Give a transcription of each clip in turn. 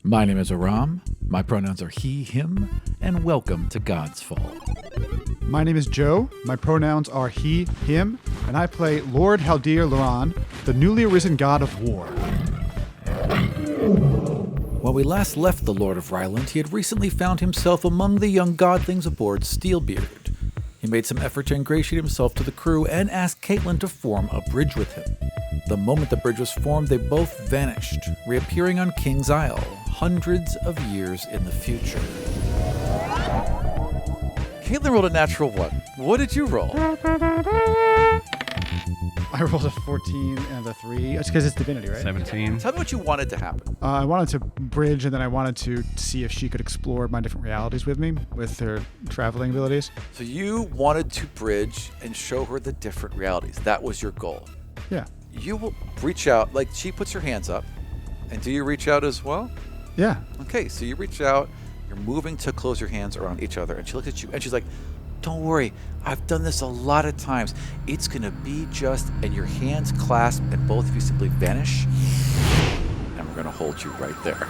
My name is Aram, my pronouns are he, him, and welcome to Godsfall. My name is Joe, my pronouns are he, him, and I play Lord Haldir Loran, the newly arisen god of war. While we last left the Lord of Ryland, he had recently found himself among the young godlings aboard Steelbeard. He made some effort to ingratiate himself to the crew and asked Caitlyn to form a bridge with him. The moment the bridge was formed, they both vanished, reappearing on King's Isle, hundreds of years in the future. Caitlyn rolled a natural 1. What did you roll? I rolled a 14 and a 3. It's because it's divinity, right? 17. Tell me what you wanted to happen. I wanted to bridge, and then I wanted to see if she could explore my different realities with me, with her traveling abilities. So you wanted to bridge and show her the different realities. That was your goal. Yeah. You will reach out, like she puts her hands up. And do you reach out as well? Yeah. Okay, so you reach out, you're moving to close your hands around each other, and she looks at you and she's like, don't worry, I've done this a lot of times. It's gonna be just, and your hands clasp and both of you simply vanish, and we're gonna hold you right there.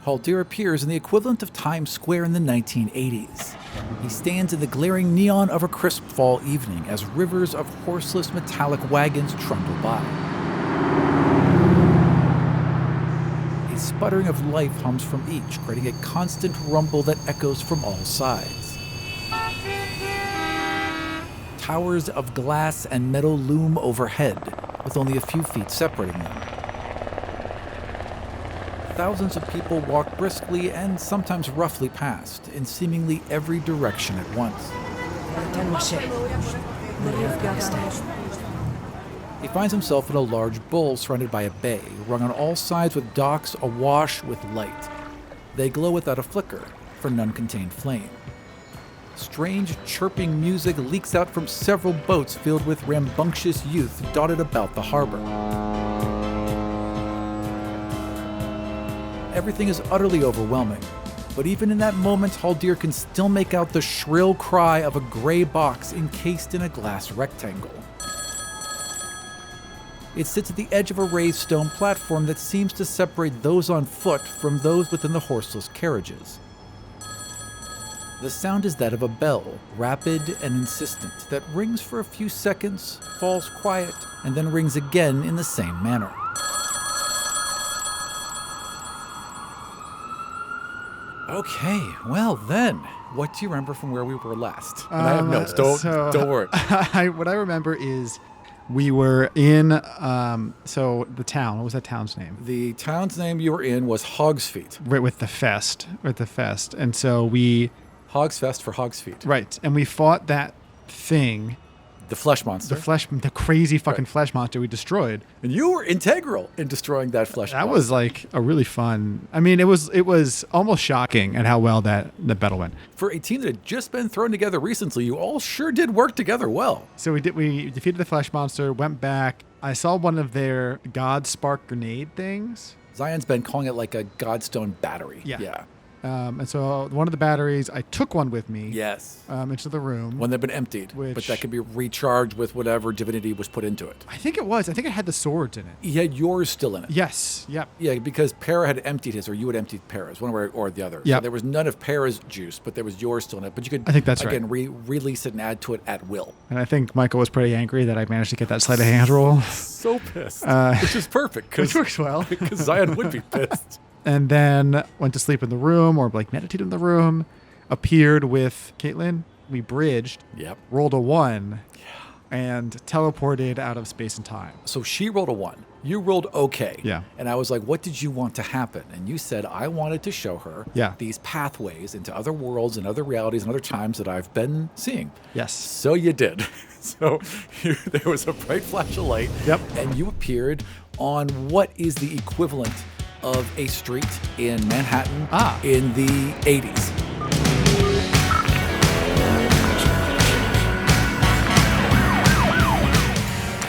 Haldir appears in the equivalent of Times Square in the 1980s. He stands in the glaring neon of a crisp fall evening as rivers of horseless metallic wagons trundle by. A sputtering of life hums from each, creating a constant rumble that echoes from all sides. Towers of glass and metal loom overhead, with only a few feet separating them. Thousands of people walk briskly and sometimes roughly past, in seemingly every direction at once. He finds himself in a large bowl surrounded by a bay, rung on all sides with docks awash with light. They glow without a flicker, for none contain flame. Strange chirping music leaks out from several boats filled with rambunctious youth dotted about the harbor. Everything is utterly overwhelming, but even in that moment, Haldir can still make out the shrill cry of a gray box encased in a glass rectangle. It sits at the edge of a raised stone platform that seems to separate those on foot from those within the horseless carriages. The sound is that of a bell, rapid and insistent, that rings for a few seconds, falls quiet, and then rings again in the same manner. Okay, well then, what do you remember from where we were last? And I have notes, don't worry. What I remember is we were in, the town, what was that town's name? The town's name you were in was Hog's Feet. Right, with the fest. And so we... Hog's Fest for Hog's Feet. Right, and we fought that thing. The flesh monster. The crazy fucking flesh monster we destroyed. And you were integral in destroying that flesh monster. That was like a really fun... I mean, it was almost shocking at how well the battle went. For a team that had just been thrown together recently, you all sure did work together well. So we defeated the flesh monster, went back. I saw one of their God Spark grenade things. Zion's been calling it like a Godstone battery. Yeah. And so one of the batteries, I took one with me. Yes. Into the room. When they've been emptied. But that could be recharged with whatever divinity was put into it. I think it was. I think it had the swords in it. He had yours still in it. Yes. Yep. Yeah, because Para had emptied his, or you had emptied Para's, one way or the other. Yep. So there was none of Para's juice, but there was yours still in it. But you could, I think that's again, release it and add to it at will. And I think Michael was pretty angry that I managed to get that sleight of hand roll. So pissed. Which is perfect. Which works well. Because Zion would be pissed. And then went to sleep in the room, or like meditated in the room, appeared with Caitlyn. We bridged, rolled a 1, and teleported out of space and time. So she rolled a 1. You rolled okay. Yeah. And I was like, what did you want to happen? And you said, I wanted to show her these pathways into other worlds and other realities and other times that I've been seeing. Yes. So you did. So there was a bright flash of light. Yep. And you appeared on what is the equivalent of a street in Manhattan in the 80s.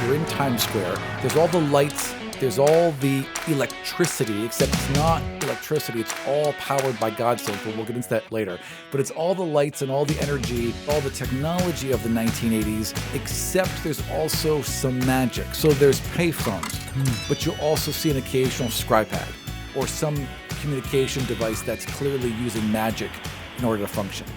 You're in Times Square. There's all the lights. There's all the electricity, except it's not electricity. It's all powered by Godsfall, but we'll get into that later. But it's all the lights and all the energy, all the technology of the 1980s, except there's also some magic. So there's payphones, but you'll also see an occasional scrypad or some communication device that's clearly using magic in order to function.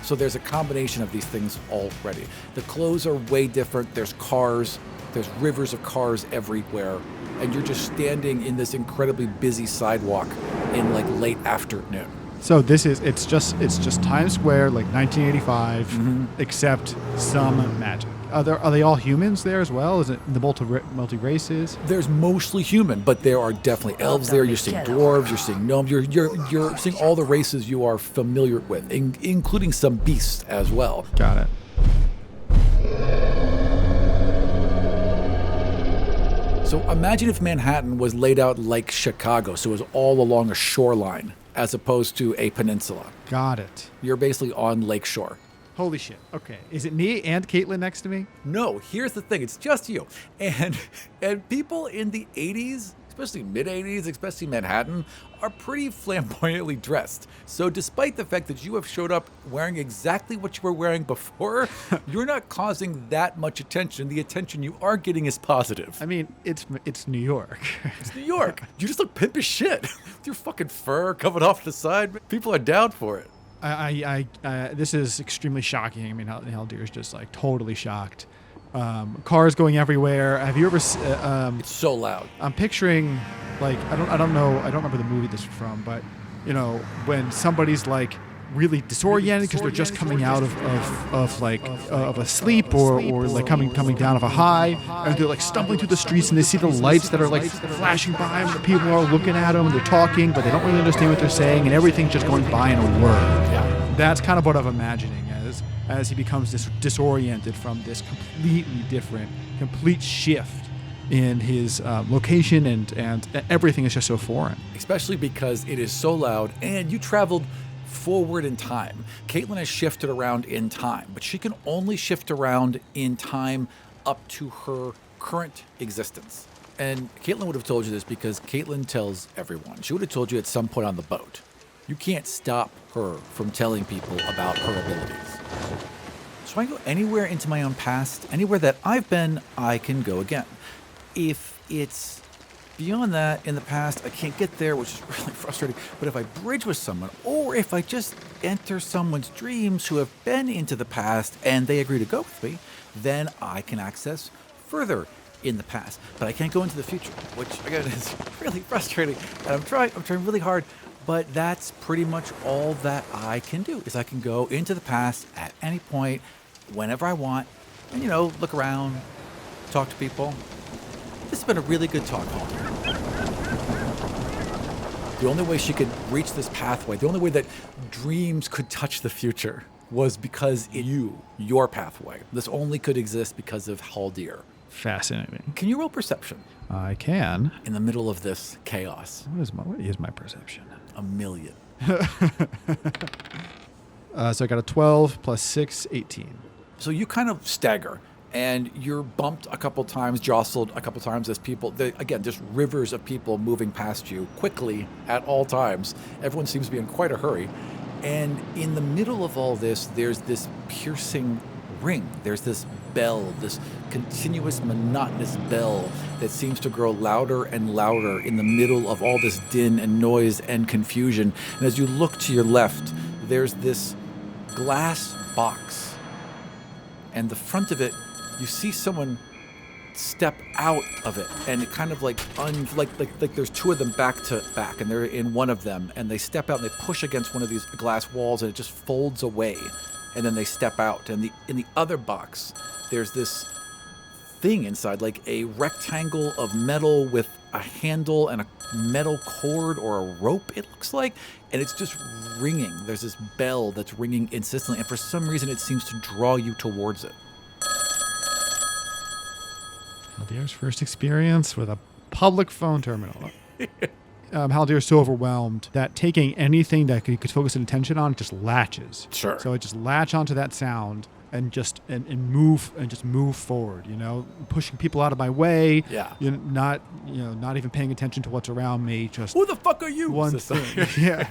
So there's a combination of these things already. The clothes are way different. There's cars. There's rivers of cars everywhere. And you're just standing in this incredibly busy sidewalk in like late afternoon. So it's just Times Square, like 1985, except some magic. Are they all humans there as well? Is it the multi races? There's mostly human, but there are definitely elves there. You're seeing dwarves, you're seeing gnomes, you're seeing all the races you are familiar with, including some beasts as well. Got it. So imagine if Manhattan was laid out like Chicago, so it was all along a shoreline as opposed to a peninsula. Got it. You're basically on Lake Shore. Holy shit. Okay. Is it me and Caitlyn next to me? No, here's the thing. It's just you. And people in the 80s, especially mid-80s, especially Manhattan, are pretty flamboyantly dressed. So despite the fact that you have showed up wearing exactly what you were wearing before, you're not causing that much attention. The attention you are getting is positive. I mean, it's New York. It's New York. You just look pimp as shit. With your fucking fur coming off the side. People are down for it. This is extremely shocking. I mean, Haldir is just like totally shocked. Cars going everywhere. Have you ever? It's so loud. I'm picturing, like, I don't know. I don't remember the movie this is from, but you know, when somebody's like really disoriented because they're just coming out of a sleep or like coming down of a high, and they're like stumbling through the streets and they see the lights that are like flashing by them. The people are looking at them and they're talking, but they don't really understand what they're saying, and everything's just going by in a word. Yeah. That's kind of what I'm imagining as he becomes disoriented from this completely different, complete shift in his location, and everything is just so foreign. Especially because it is so loud, and you traveled forward in time. Caitlyn has shifted around in time, but she can only shift around in time up to her current existence. And Caitlyn would have told you this because Caitlyn tells everyone. She would have told you at some point on the boat. You can't stop her from telling people about her abilities. So I go anywhere into my own past, anywhere that I've been, I can go again. If it's beyond that in the past, I can't get there, which is really frustrating. But if I bridge with someone, or if I just enter someone's dreams who have been into the past and they agree to go with me, then I can access further in the past. But I can't go into the future, which again is really frustrating. And I'm trying really hard. But that's pretty much all that I can do, is I can go into the past at any point, whenever I want, and, you know, look around, talk to people. This has been a really good talk. The only way she could reach this pathway, the only way that dreams could touch the future, was because your pathway. This only could exist because of Haldir. Fascinating. Can you roll perception? I can. In the middle of this chaos. What is my perception? 1,000,000. So I got a 12 plus 6, 18. So you kind of stagger, and you're bumped a couple times, jostled a couple times as people, again, just rivers of people moving past you quickly at all times. Everyone seems to be in quite a hurry. And in the middle of all this, there's this piercing ring. There's this bell, this continuous monotonous bell that seems to grow louder and louder in the middle of all this din and noise and confusion. And as you look to your left, there's this glass box. And the front of it, you see someone step out of it, and it kind of like there's two of them back to back, and they're in one of them, and they step out and they push against one of these glass walls, and it just folds away. And then they step out, and in the other box, there's this thing inside, like a rectangle of metal with a handle and a metal cord or a rope, it looks like, and it's just ringing. There's this bell that's ringing insistently, and for some reason it seems to draw you towards it. Haldir's first experience with a public phone terminal. Haldir is so overwhelmed that taking anything that he could focus his attention on just latches. Sure. So it just latch onto that sound, and just move forward, pushing people out of my way. Yeah. Not even paying attention to what's around me. Just who the fuck are you? One thing. Yeah.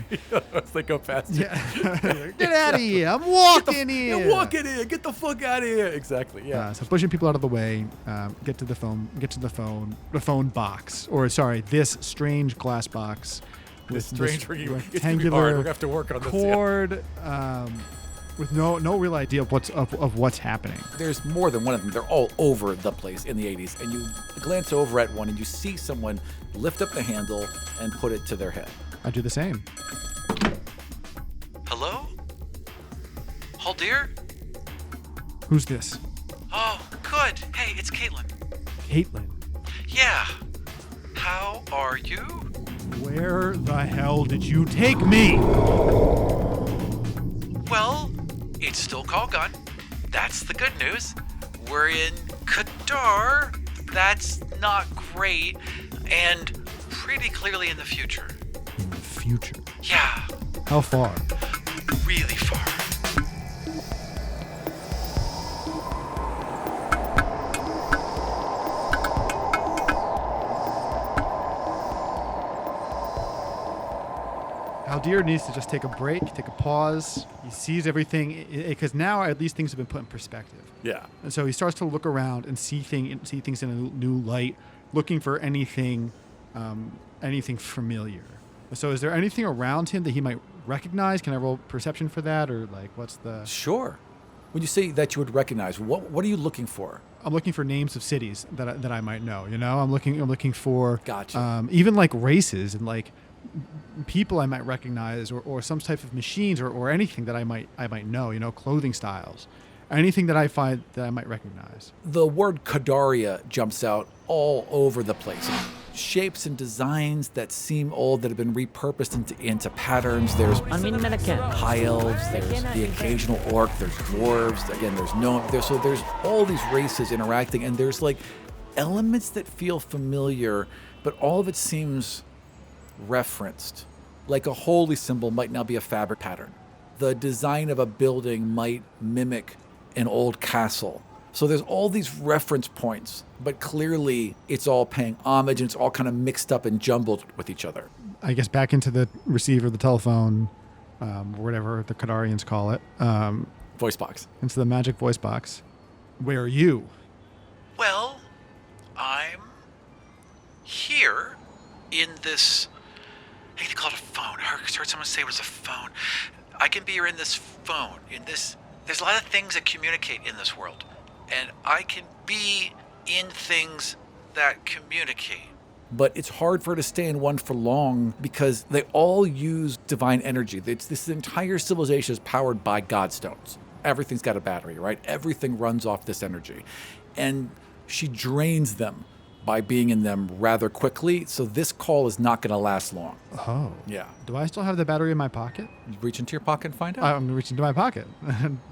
As they go past you. Yeah. Get out of here! I'm walking here. You're walking here. Get the fuck out of here. Exactly. Yeah. So pushing people out of the way. Get to the phone. The phone box, or sorry, this strange glass box. This strange rectangular it's gonna be hard. We're gonna have to work on this. Cord. With no real idea of what's happening. There's more than one of them. They're all over the place in the 80s. And you glance over at one and you see someone lift up the handle and put it to their head. I do the same. Hello? Haldir? Who's this? Oh, good. Hey, it's Caitlyn. Caitlyn. Yeah. How are you? Where the hell did you take me? Well, it's still Khalgun. That's the good news. We're in Qatar. That's not great. And pretty clearly in the future. In the future? Yeah. How far? Really far. Haldir needs to just take a break, take a pause. He sees everything, because now at least things have been put in perspective. Yeah. And so he starts to look around and see things in a new light, looking for anything familiar. So is there anything around him that he might recognize? Can I roll perception for that, or what's the? Sure. When you say that you would recognize, what are you looking for? I'm looking for names of cities that I might know. I'm looking for. Gotcha. Even races and people I might recognize, or some type of machines, or anything that I might know, clothing styles, anything that I find that I might recognize. The word Qadaria jumps out all over the place. Shapes and designs that seem old that have been repurposed into patterns. There's high elves, there's the occasional orc, there's dwarves, again, there's all these races interacting, and there's elements that feel familiar, but all of it seems referenced. Like a holy symbol might now be a fabric pattern. The design of a building might mimic an old castle. So there's all these reference points, but clearly it's all paying homage and it's all kind of mixed up and jumbled with each other. I guess back into the receiver, the telephone, or whatever the Qadarians call it. Voice box. Into the magic voice box. Where are you? Well, I'm here in this. I hate to call it a phone. I heard someone say it was a phone. I can be here in this phone. There's a lot of things that communicate in this world. And I can be in things that communicate. But it's hard for her to stay in one for long because they all use divine energy. This entire civilization is powered by godstones. Everything's got a battery, right? Everything runs off this energy. And she drains them by being in them rather quickly, so this call is not going to last long. Oh. Yeah. Do I still have the battery in my pocket? You reach into your pocket and find out. I'm reaching into my pocket.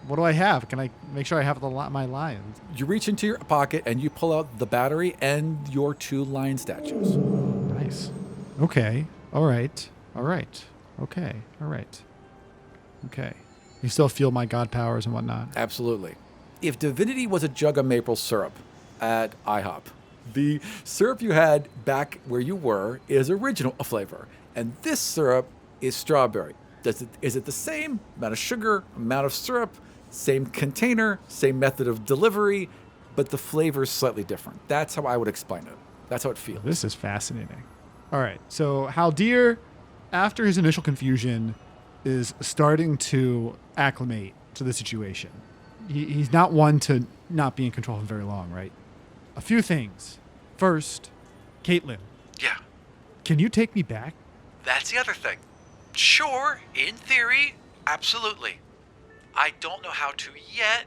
What do I have? Can I make sure I have my lions? You reach into your pocket and you pull out the battery and your 2 lion statues. Nice. Okay. All right. Okay. All right. Okay. You still feel my god powers and whatnot? Absolutely. If divinity was a jug of maple syrup at IHOP, the syrup you had back where you were is original flavor, and this syrup is strawberry. Is it the same amount of sugar, amount of syrup, same container, same method of delivery, but the flavor is slightly different? That's how I would explain it. That's how it feels. This is fascinating. All right, so Haldir, after his initial confusion, is starting to acclimate to the situation. He's not one to not be in control for very long, right? A few things. First, Caitlyn. Yeah. Can you take me back? That's the other thing. Sure, in theory, absolutely. I don't know how to yet,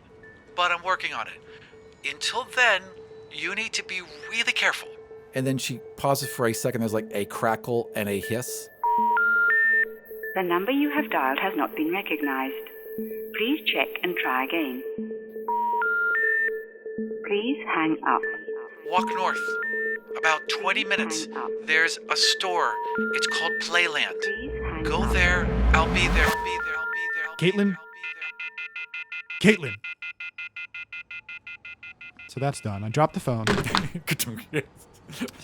but I'm working on it. Until then, you need to be really careful. And then she pauses for a second. There's a crackle and a hiss. The number you have dialed has not been recognized. Please check and try again. Please hang up. Walk north. About 20 minutes. There's a store. It's called Playland. Go there. I'll be there. Caitlyn? Caitlyn, So that's done. I drop the phone. It's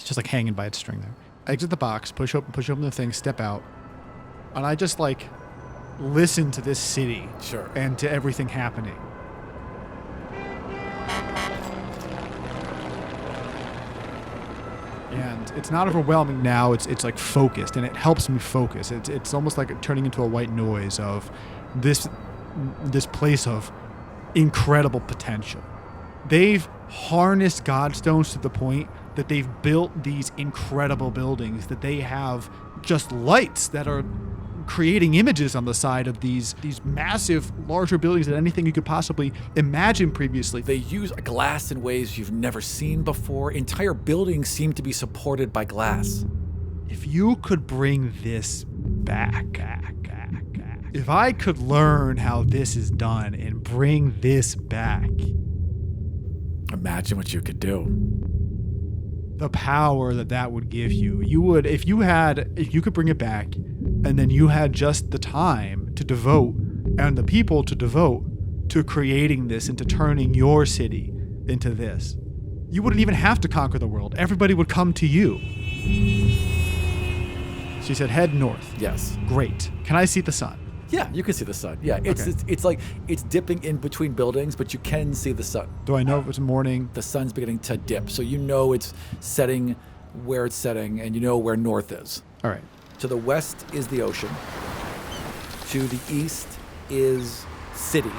just like hanging by its string there. I exit the box, push open the thing, step out, and I just like listen to this city. Sure. And to everything happening. And it's not overwhelming now. It's like focused, and it helps me focus. It's almost like turning into a white noise of this place of incredible potential. They've harnessed Godstones to the point that they've built these incredible buildings, that they have just lights that are creating images on the side of these massive, larger buildings than anything you could possibly imagine previously. They use glass in ways you've never seen before. Entire buildings seem to be supported by glass. If you could bring this back, if I could learn how this is done and bring this back. Imagine what you could do. The power that would give you. You would, if you could bring it back, and then you had just the time to devote and the people to devote to creating this and to turning your city into this. You wouldn't even have to conquer the world. Everybody would come to you. She said, head north. Yes. Great. Can I see the sun? Yeah, you can see the sun. Yeah, it's like it's dipping in between buildings, but you can see the sun. Do I know if it's morning? The sun's beginning to dip, so you know it's setting where it's setting, and you know where north is. All right. To the west is the ocean. To the east is city.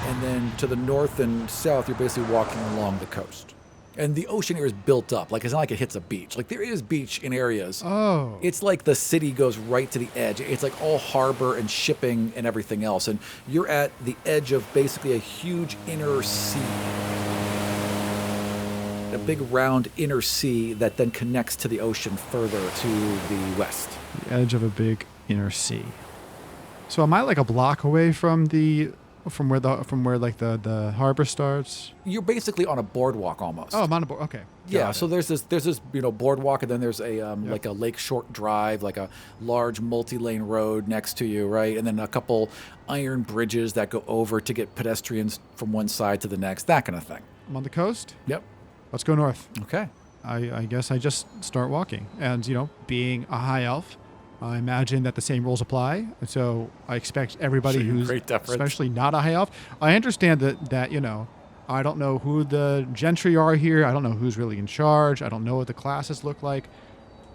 And then to the north and south, you're basically walking along the coast. And the ocean here is built up. Like, it's not like it hits a beach. Like, there is beach in areas. Oh. It's like the city goes right to the edge. It's like all harbor and shipping and everything else. And you're at the edge of basically a huge inner sea. A big round inner sea that then connects to the ocean further to the west. The edge of a big inner sea. So am I like a block away from where the harbor starts? You're basically on a boardwalk almost. Oh, I'm on a board. Okay. Yeah. So there's this boardwalk, and then there's a like a lakeshore drive, like a large multi-lane road next to you, right? And then a couple iron bridges that go over to get pedestrians from one side to the next, that kind of thing. I'm on the coast. Yep. Let's go north. Okay. I guess I just start walking, and being a high elf, I imagine that the same rules apply. So I expect everybody who's especially not a high elf. I understand that I don't know who the gentry are here. I don't know who's really in charge. I don't know what the classes look like.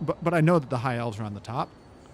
But I know that the high elves are on the top.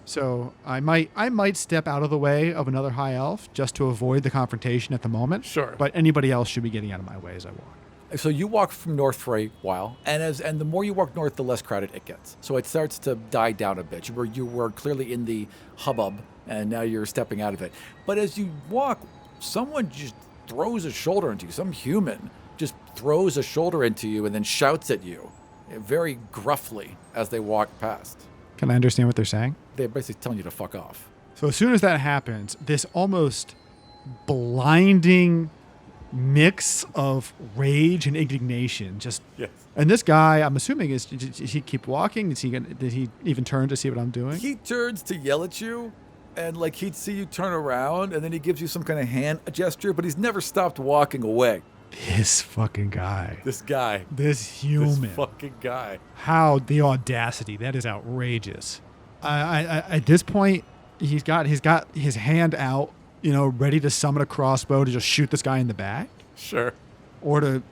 So I might step out of the way of another high elf just to avoid the confrontation at the moment. Sure. But anybody else should be getting out of my way as I walk. So you walk from north for a while, and the more you walk north, the less crowded it gets. So it starts to die down a bit. You were clearly in the hubbub, and now you're stepping out of it. But as you walk, someone just throws a shoulder into you. Some human just throws a shoulder into you and then shouts at you, very gruffly, as they walk past. Can I understand what they're saying? They're basically telling you to fuck off. So as soon as that happens, this almost blinding mix of rage and indignation yes. And this guy, I'm assuming, does he keep walking? Did he even turn to see what I'm doing? He turns to yell at you, and like he'd see you turn around, and then he gives you some kind of hand gesture, but he's never stopped walking away. This fucking guy. This guy. This human. This fucking guy. How the audacity. That is outrageous. I at this point, he's got his hand out, ready to summon a crossbow to just shoot this guy in the back. Sure. Or to,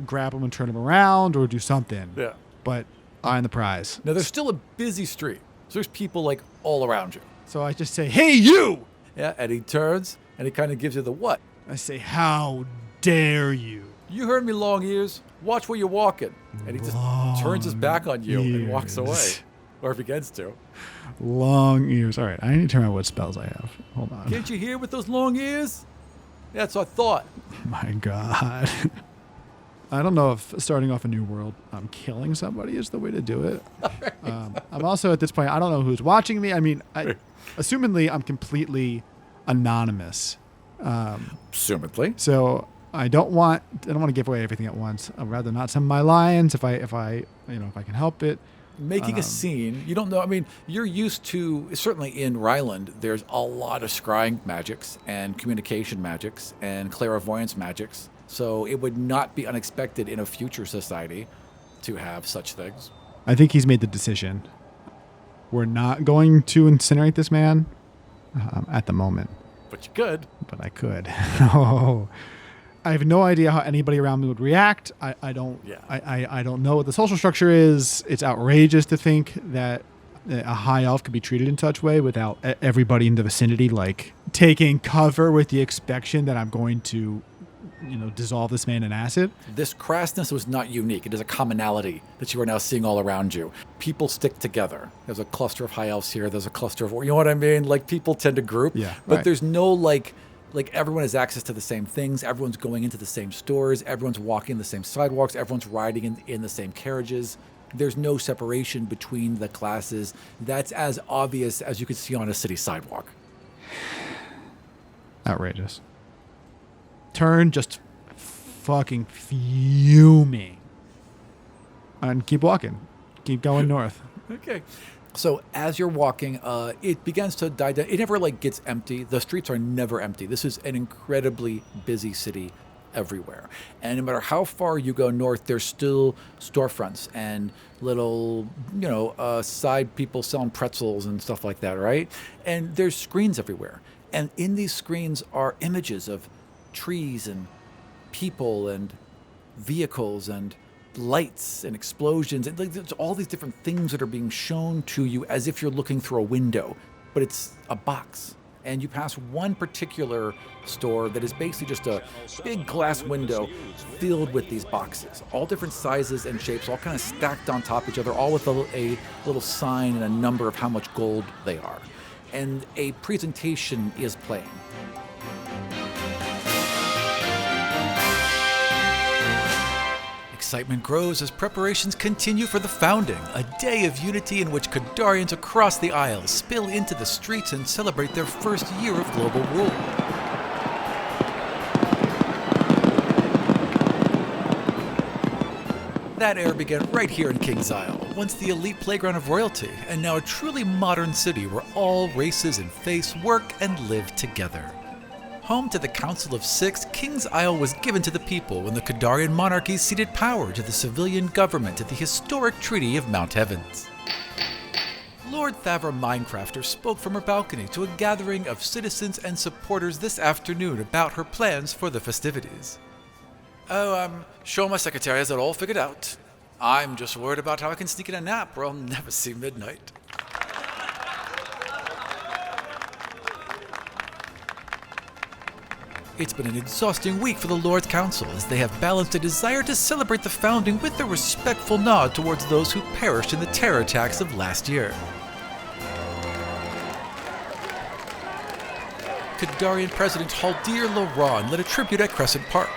grab him and turn him around or do something. Yeah. But eye on the prize. Now, there's still a busy street. So there's people, like, all around you. So I just say, hey, you! Yeah, and he turns, and he kind of gives you the what? I say, how dare you? You heard me, long ears. Watch where you're walking. And he just turns his back on you and walks away. Or begins to. Long ears. All right, I need to turn out what spells I have. Hold on. Can't you hear with those long ears? That's what I thought. My God. I don't know if starting off a new world, killing somebody is the way to do it. Right. I'm also, at this point, I don't know who's watching me. I mean, assumedly, I'm completely anonymous. Assumedly. So I don't want to give away everything at once. I'd rather not some of my lines if I can help it. Making a scene, you don't know. I mean, you're used to, certainly in Ryland, there's a lot of scrying magics and communication magics and clairvoyance magics. So it would not be unexpected in a future society to have such things. I think he's made the decision. We're not going to incinerate this man at the moment. But you could. But I could. No. I have no idea how anybody around me would react. I don't. Yeah. I don't know what the social structure is. It's outrageous to think that a high elf could be treated in such way without everybody in the vicinity like taking cover with the expectation that I'm going to, dissolve this man in acid. This crassness was not unique. It is a commonality that you are now seeing all around you. People stick together. There's a cluster of high elves here. There's a cluster of, you know what I mean? Like, people tend to group. Yeah. But right. there's no like everyone has access to the same things. Everyone's going into the same stores. Everyone's walking the same sidewalks. Everyone's riding in the same carriages. There's no separation between the classes. That's as obvious as you could see on a city sidewalk. Outrageous. Turn just fucking fuming. And keep walking. Keep going north. Okay. So as you're walking, it begins to die down. It never gets empty. The streets are never empty. This is an incredibly busy city everywhere. And no matter how far you go north, there's still storefronts and little, side people selling pretzels and stuff like that, right? And there's screens everywhere. And in these screens are images of trees and people and vehicles and lights and explosions, and there's all these different things that are being shown to you as if you're looking through a window, but it's a box. And you pass one particular store that is basically just a big glass window filled with these boxes, all different sizes and shapes, all kind of stacked on top of each other, all with a little sign and a number of how much gold they are. And a presentation is playing. Excitement grows as preparations continue for the founding, a day of unity in which Kadarians across the Isles spill into the streets and celebrate their first year of global rule. That era began right here in King's Isle, once the elite playground of royalty, and now a truly modern city where all races and faiths work and live together. Home to the Council of Six, King's Isle was given to the people when the Kadarian monarchy ceded power to the civilian government at the historic Treaty of Mount Heavens. Lord Thavra Minecrafter spoke from her balcony to a gathering of citizens and supporters this afternoon about her plans for the festivities. Oh, I'm sure my secretary has it all figured out. I'm just worried about how I can sneak in a nap or I'll never see midnight. It's been an exhausting week for the Lord Council as they have balanced a desire to celebrate the founding with a respectful nod towards those who perished in the terror attacks of last year. Kadarian President Haldir Loran led a tribute at Crescent Park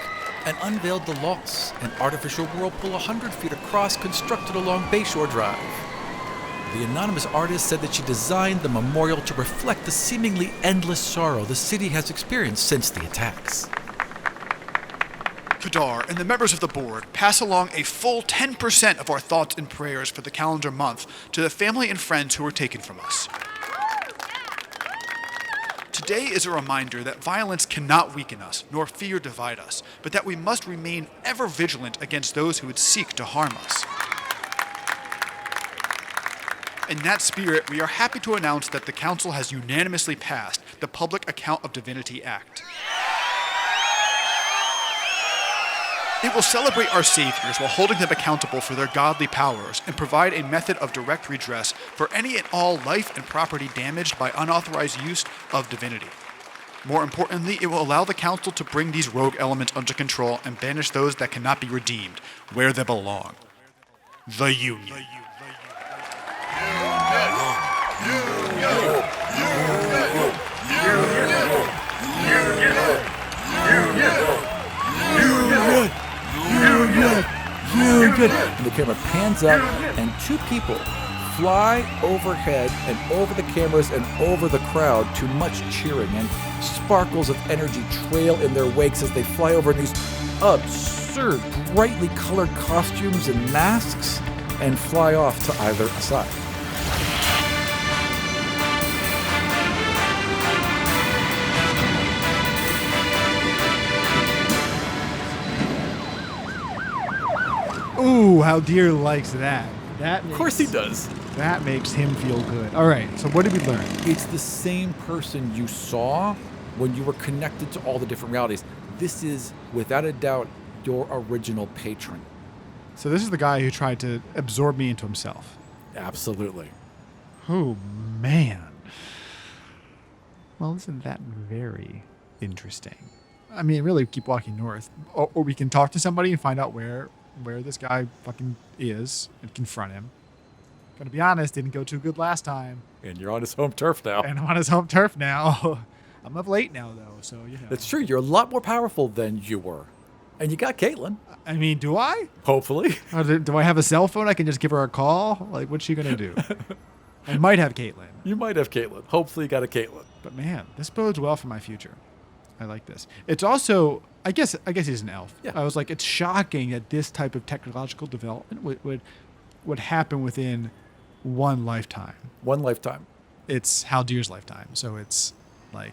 and unveiled the Loss, an artificial whirlpool 100 feet across constructed along Bayshore Drive. The anonymous artist said that she designed the memorial to reflect the seemingly endless sorrow the city has experienced since the attacks. Kadar and the members of the board pass along a full 10% of our thoughts and prayers for the calendar month to the family and friends who were taken from us. Today is a reminder that violence cannot weaken us, nor fear divide us, but that we must remain ever vigilant against those who would seek to harm us. In that spirit, we are happy to announce that the Council has unanimously passed the Public Account of Divinity Act. It will celebrate our saviors while holding them accountable for their godly powers and provide a method of direct redress for any and all life and property damaged by unauthorized use of divinity. More importantly, it will allow the Council to bring these rogue elements under control and banish those that cannot be redeemed where they belong. The Union. And the camera pans up, and two people fly overhead and over the cameras and over the crowd to much cheering, and sparkles of energy trail in their wakes as they fly over in these absurd, brightly colored costumes and masks and fly off to either side. Ooh, Haldir likes that. Of course he does. That makes him feel good. All right, so what did we learn? It's the same person you saw when you were connected to all the different realities. This is, without a doubt, your original patron. So this is the guy who tried to absorb me into himself. Absolutely. Oh, man. Well, isn't that very interesting? I mean, really, keep walking north. Or we can talk to somebody and find out where this guy fucking is and confront him. Gotta be honest, didn't go too good last time. And you're on his home turf now. And I'm on his home turf now. I'm up late now, though, so, you know. That's true. You're a lot more powerful than you were. And you got Caitlyn. I mean, do I? Hopefully. Do I have a cell phone? I can just give her a call? Like, what's she gonna do? I might have Caitlyn. You might have Caitlyn. Hopefully you got a Caitlyn. But man, this bodes well for my future. I like this. It's also, I guess he's an elf. Yeah. I was like, it's shocking that this type of technological development would happen within one lifetime. One lifetime. It's Haldir's lifetime, so it's like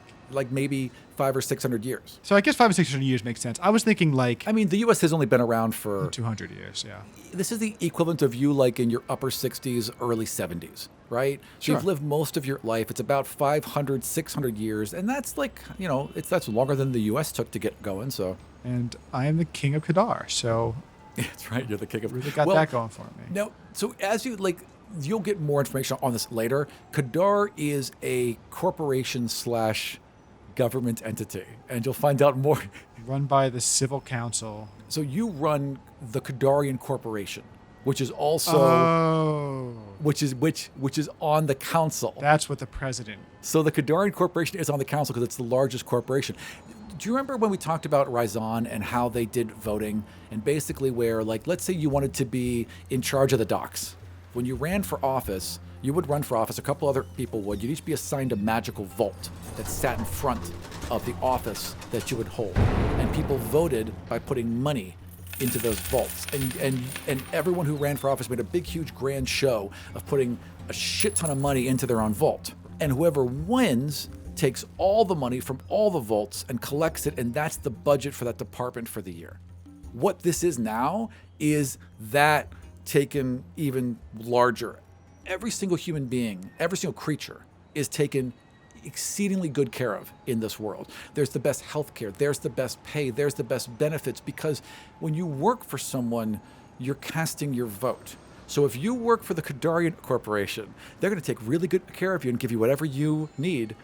maybe 500 or 600 years. So I guess 500 or 600 years makes sense. I was thinking like... I mean, the U.S. has only been around for... 200 years, yeah. This is the equivalent of you like in your upper 60s, early 70s, right? Sure. So you've lived most of your life. It's about 500, 600 years. And that's like, you know, that's longer than the U.S. took to get going, so... And I am the king of Kadar, so... That's right, you're the king of... Really got that going for me. No, so as you, like... You'll get more information on this later. Kadar is a corporation / government entity, and you'll find out more. Run by the Civil Council. So you run the Kadarian Corporation, which is also which is on the council. That's what the president. So the Kadarian Corporation is on the council because it's the largest corporation. Do you remember when we talked about Rizan and how they did voting, and basically where, like, let's say you wanted to be in charge of the docks. When you ran for office, you would run for office, a couple other people would. You'd each be assigned a magical vault that sat in front of the office that you would hold. And people voted by putting money into those vaults. And everyone who ran for office made a big, huge, grand show of putting a shit ton of money into their own vault. And whoever wins takes all the money from all the vaults and collects it, and that's the budget for that department for the year. What this is now is that taken even larger. Every single human being, every single creature is taken exceedingly good care of in this world. There's the best healthcare, there's the best pay, there's the best benefits, because when you work for someone, you're casting your vote. So if you work for the Kadarian Corporation, they're going to take really good care of you and give you whatever you need,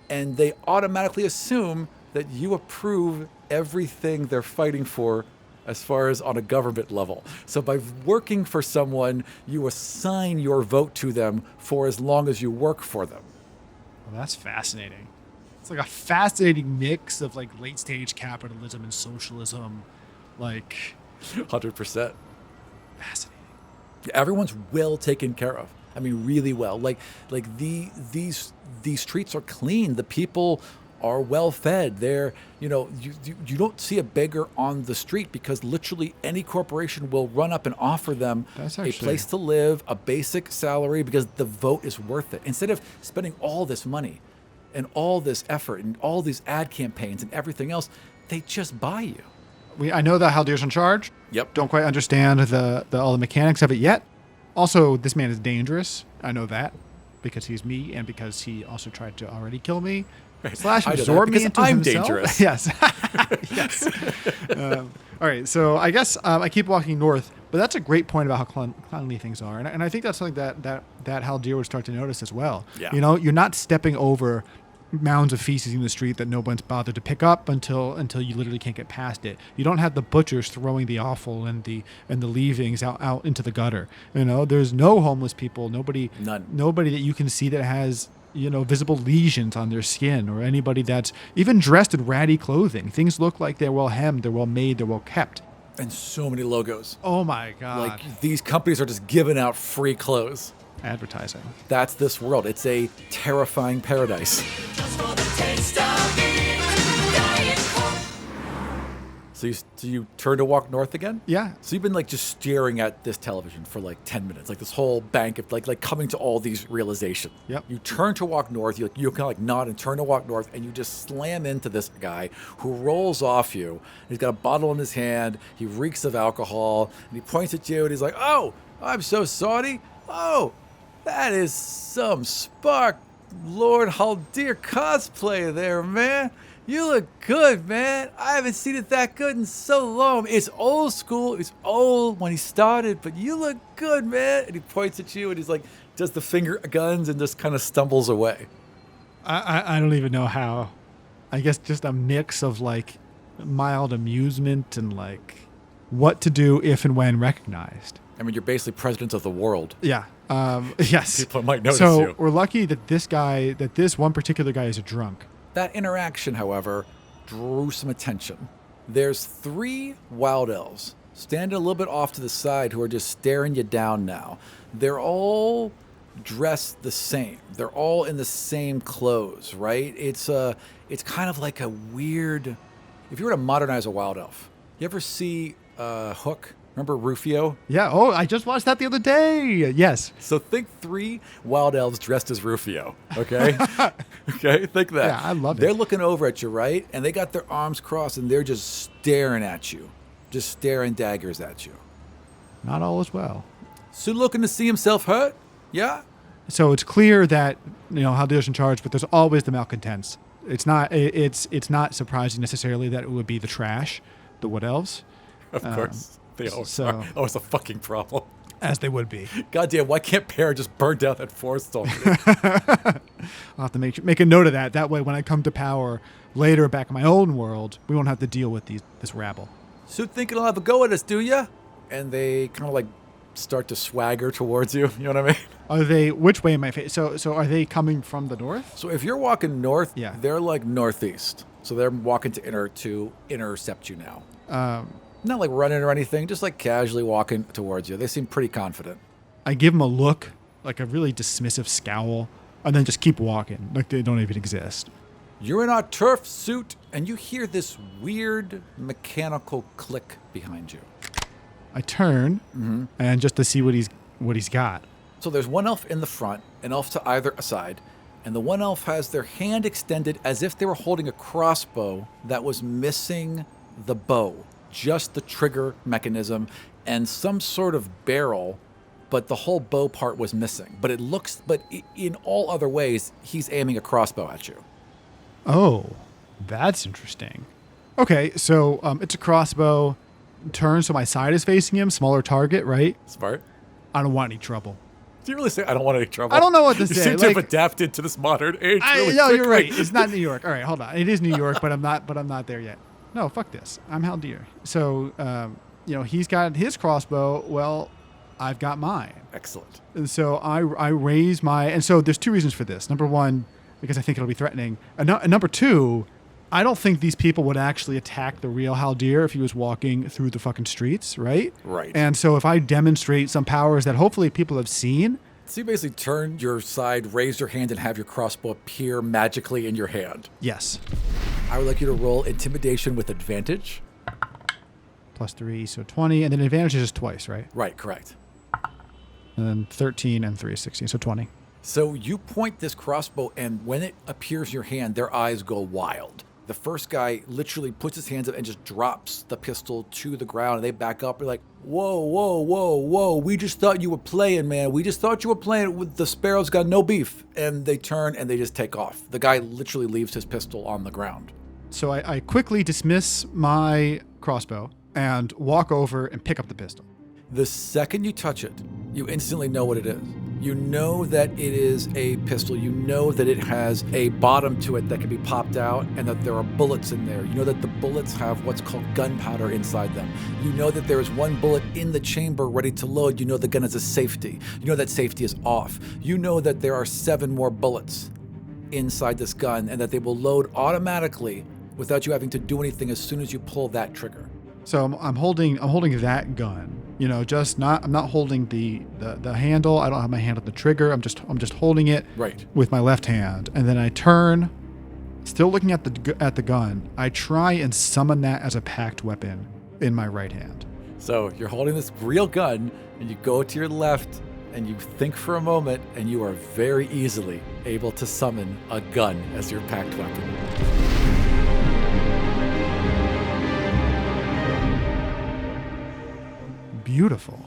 and they automatically assume that you approve everything they're fighting for as far as on a government level. So by working for someone, you assign your vote to them for as long as you work for them. Well, that's fascinating. It's like a fascinating mix of like late stage capitalism and socialism. Like 100%. Fascinating. Everyone's well taken care of. I mean, really well. Like these streets are clean. The people are well fed. They're, you know, you don't see a beggar on the street because literally any corporation will run up and offer them a place to live, a basic salary, because the vote is worth it. Instead of spending all this money and all this effort and all these ad campaigns and everything else, they just buy you. I know that Haldir's in charge. Yep. Don't quite understand all the mechanics of it yet. Also, this man is dangerous. I know that because he's me and because he also tried to already kill me. / absorb me into I'm himself. dangerous. Yes. Yes. All right. So I guess I keep walking north, but that's a great point about how cleanly things are, and I think that's something that Haldir would start to notice as well. Yeah. You know, you're not stepping over mounds of feces in the street that no one's bothered to pick up until you literally can't get past it. You don't have the butchers throwing the offal and the leavings out into the gutter. You know, there's no homeless people. Nobody that you can see that has, you know, visible lesions on their skin, or anybody that's even dressed in ratty clothing. Things look like they're well hemmed, they're well made, they're well kept. And so many logos. Oh my God. Like, these companies are just giving out free clothes. Advertising. That's this world. It's a terrifying paradise. So So you turn to walk north again? Yeah. So you've been like just staring at this television for like 10 minutes, like this whole bank of like coming to all these realizations. Yep. You turn to walk north, you kind of like nod and turn to walk north, and you just slam into this guy who rolls off you. He's got a bottle in his hand, he reeks of alcohol, and he points at you and he's like, "Oh, I'm so sorry. Oh, that is some Spark Lord Haldir cosplay there, man. You look good, man. I haven't seen it that good in so long. It's old school. It's old when he started, but you look good, man." And he points at you and he's like, does the finger guns and just kind of stumbles away. I don't even know how. I guess just a mix of like mild amusement and like what to do if and when recognized. I mean, you're basically president of the world. Yeah. Yes. People might notice so you. We're lucky that this one particular guy is a drunk. That interaction, however, drew some attention. There's 3 wild elves standing a little bit off to the side who are just staring you down now. They're all dressed the same. They're all in the same clothes, right? It's kind of like a weird... If you were to modernize a wild elf, you ever see Hook? Remember Rufio? Yeah. Oh, I just watched that the other day. Yes. So think 3 wild elves dressed as Rufio, okay? Okay, think that. Yeah, I love it. They're looking over at you, right? And they got their arms crossed and they're just staring at you. Just staring daggers at you. Not all is well. So looking to see himself hurt? Yeah? So it's clear that, Haldir's in charge, but there's always the malcontents. It's not surprising necessarily that it would be the trash, the wood elves. Of course. They always so- are. Always a fucking problem. As they would be. Goddamn, why can't Perrin just burn down that forest already? I'll have to make a note of that. That way, when I come to power later back in my own world, we won't have to deal with this rabble. So thinking I'll have a go at us, do ya? And they kind of like start to swagger towards you. You know what I mean? Are they? Which way am I facing? So are they coming from the north? So if you're walking north, Yeah. they're like northeast. So they're walking to intercept you now. Not like running or anything, just like casually walking towards you. They seem pretty confident. I give them a look, like a really dismissive scowl, and then just keep walking, like they don't even exist. You're in our turf suit, and you hear this weird mechanical click behind you. I turn, and just to see what he's got. So there's one elf in the front, an elf to either side, and the one elf has their hand extended as if they were holding a crossbow that was missing the bow. Just the trigger mechanism and some sort of barrel, but the whole bow part was missing. But in all other ways, he's aiming a crossbow at you. Oh, that's interesting. Okay, so it's a crossbow. Turn so my side is facing him, smaller target, right? Smart. I don't want any trouble. Do you really say, I don't want any trouble? I don't know what to You say. seem to have adapted to this modern age really No, quickly. you're right. It's not New York. All right, hold on. It is New York, but I'm not there yet. No, fuck this. I'm Haldir. So, he's got his crossbow. Well, I've got mine. Excellent. And so I raise my... And so there's 2 reasons for this. Number 1, because I think it'll be threatening. And number 2, I don't think these people would actually attack the real Haldir if he was walking through the fucking streets, right? Right. And so if I demonstrate some powers that hopefully people have seen... So you basically turn your side, raise your hand, and have your crossbow appear magically in your hand. Yes. I would like you to roll intimidation with advantage. +3, so 20. And then advantage is just twice, right? Right, correct. And then 13 and 3 is 16, so 20. So you point this crossbow, and when it appears in your hand, their eyes go wild. The first guy literally puts his hands up and just drops the pistol to the ground, and they back up. They're like, whoa, whoa, whoa, whoa. We just thought you were playing, man. We just thought you were playing with the sparrows got no beef. And they turn and they just take off. The guy literally leaves his pistol on the ground. So I quickly dismiss my crossbow and walk over and pick up the pistol. The second you touch it, you instantly know what it is. You know that it is a pistol. You know that it has a bottom to it that can be popped out and that there are bullets in there. You know that the bullets have what's called gunpowder inside them. You know that there is one bullet in the chamber ready to load. You know the gun is a safety. You know that safety is off. You know that there are 7 more bullets inside this gun and that they will load automatically without you having to do anything as soon as you pull that trigger. So I'm holding that gun. I'm not holding the handle. I don't have my hand on the trigger. I'm just holding it Right. with my left hand. And then I turn Still looking at the gun, I try and summon that as a packed weapon in my right hand. So you're holding this real gun, and you go to your left, and you think for a moment, and you are very easily able to summon a gun as your packed weapon. Beautiful.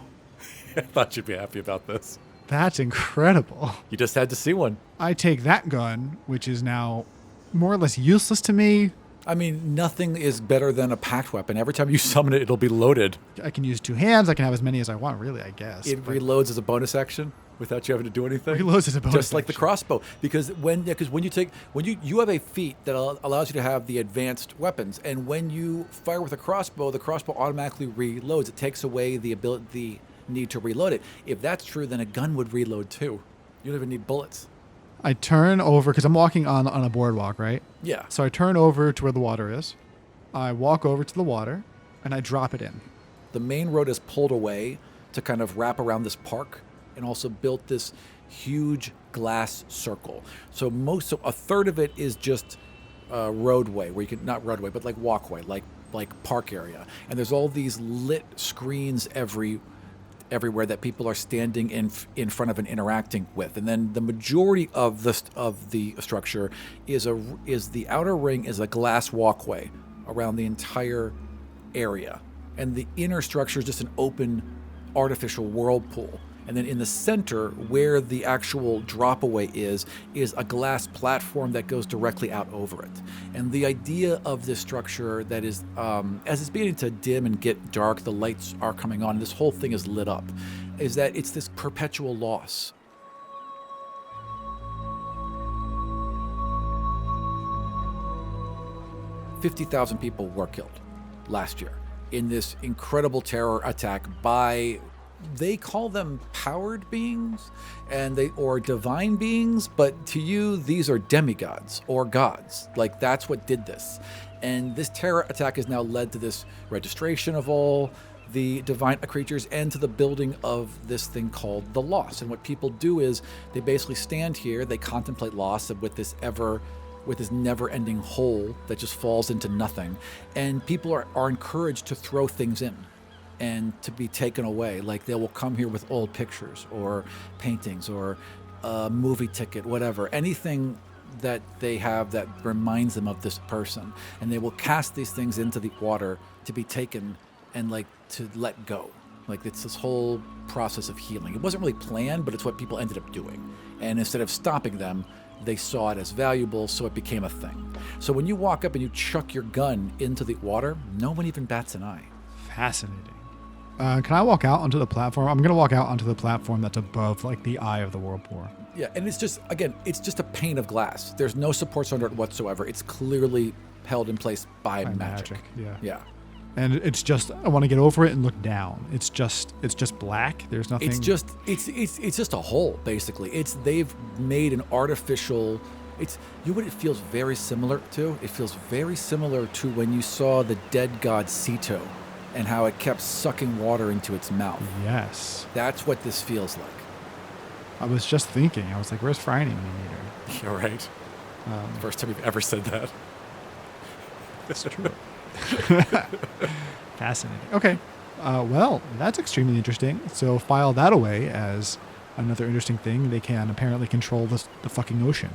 I thought you'd be happy about this. That's incredible. You just had to see one. I take that gun, which is now more or less useless to me. I mean, nothing is better than a packed weapon. Every time you summon it, it'll be loaded. I can use 2 hands. I can have as many as I want, really, I guess. It reloads as a bonus action without you having to do anything. Reloads as a bonus just like the action. crossbow, because when you have a feat that allows you to have the advanced weapons, and when you fire with a crossbow, the crossbow automatically reloads. It takes away the need to reload it. If that's true, then a gun would reload too. You don't even need bullets. I turn over, because I'm walking on a boardwalk, right? Yeah. So I turn over to where the water is. I walk over to the water, and I drop it in. The main road is pulled away to kind of wrap around this park, and also built this huge glass circle. So a third of it is just roadway, where you can, not roadway, but like walkway, like park area. And there's all these lit screens everywhere that people are standing in front of and interacting with. And then the majority of the structure is the outer ring is a glass walkway around the entire area. And the inner structure is just an open artificial whirlpool. And then in the center, where the actual drop away is a glass platform that goes directly out over it. And the idea of this structure that is, as it's beginning to dim and get dark, the lights are coming on, this whole thing is lit up, is that it's this perpetual loss. $50,000 people were killed last year in this incredible terror attack by, they call them powered beings or divine beings, but to you, these are demigods or gods. Like, that's what did this. And this terror attack has now led to this registration of all the divine creatures and to the building of this thing called the loss. And what people do is they basically stand here, they contemplate loss with this never-ending hole that just falls into nothing. And people are encouraged to throw things in and to be taken away. Like, they will come here with old pictures or paintings or a movie ticket, whatever, anything that they have that reminds them of this person. And they will cast these things into the water to be taken and to let go. Like, it's this whole process of healing. It wasn't really planned, but it's what people ended up doing. And instead of stopping them, they saw it as valuable, so it became a thing. So when you walk up and you chuck your gun into the water, no one even bats an eye. Fascinating. Can I walk out onto the platform? I'm going to walk out onto the platform that's above, the eye of the whirlpool. Yeah, and it's just a pane of glass. There's no supports under it whatsoever. It's clearly held in place by magic. Yeah. And it's just, I want to get over it and look down. It's just black. There's nothing. It's just a hole, basically. They've made an artificial. What it feels very similar to. It feels very similar to when you saw the dead god Sito, and how it kept sucking water into its mouth. Yes. That's what this feels like. I was just thinking. I was like, "Where's Friday Meter?" You're right. First time we've ever said that. That's true. Fascinating. Okay. Well, that's extremely interesting. So file that away as another interesting thing. They can apparently control the fucking ocean.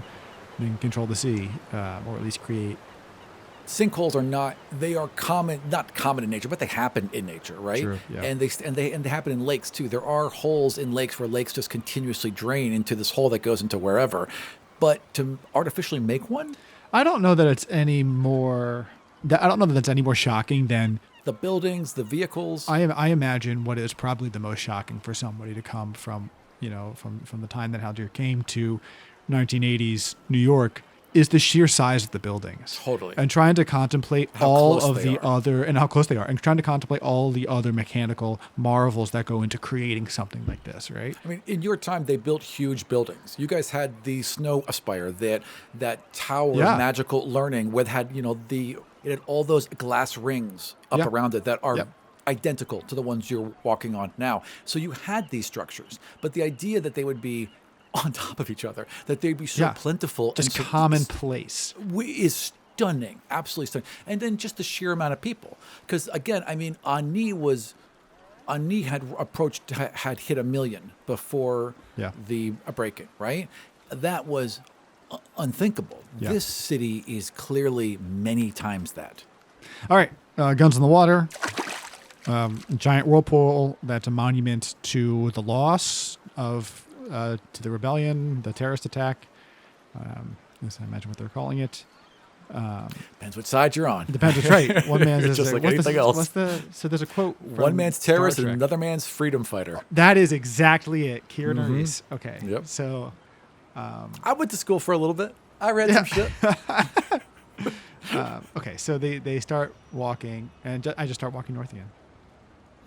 They can control the sea, or at least create. Sinkholes are not common in nature, but they happen in nature, right? True, yeah. And they happen in lakes too. There are holes in lakes where lakes just continuously drain into this hole that goes into wherever. But to artificially make one, I don't know that it's any more. I don't know that that's any more shocking than the buildings, the vehicles. I imagine what is probably the most shocking for somebody to come from the time that Haldir came to 1980s New York is the sheer size of the buildings. Totally. And trying to contemplate all of the other, and how close they are, and trying to contemplate all the other mechanical marvels that go into creating something like this, right? I mean, in your time, they built huge buildings. You guys had the Snow Aspire, that tower of magical learning it had all those glass rings up around it that are identical to the ones you're walking on now. So you had these structures, but the idea that they would be on top of each other, that they'd be so plentiful. Just and commonplace. Is stunning, absolutely stunning. And then just the sheer amount of people. Because again, I mean, Ani had hit 1 million before the break-in, right? That was unthinkable. Yeah. This city is clearly many times that. All right, guns in the water. Giant whirlpool that's a monument to the loss of to the rebellion, the terrorist attack. I imagine what they're calling it. Depends which side you're on. Depends which right. One man's just like anything else. So there's a quote. One man's terrorist and another man's freedom fighter. That is exactly it. Kieran Reese. Okay. Yep. So I went to school for a little bit. I read some shit. Okay, so they start walking, and I just start walking north again.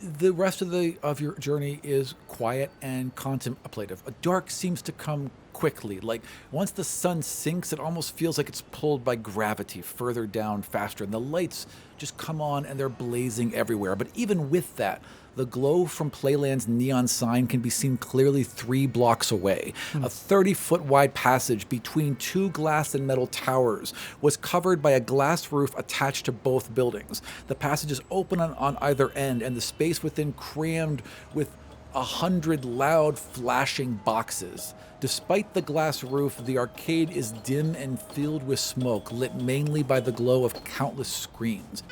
The rest of your journey is quiet and contemplative. A dark seems to come quickly. Like once the sun sinks, it almost feels like it's pulled by gravity further down faster. And the lights just come on and they're blazing everywhere. But even with that, the glow from Playland's neon sign can be seen clearly 3 blocks away. A 30-foot wide passage between 2 glass and metal towers was covered by a glass roof attached to both buildings. The passage is open on either end, and the space within crammed with 100 loud flashing boxes. Despite the glass roof, the arcade is dim and filled with smoke, lit mainly by the glow of countless screens.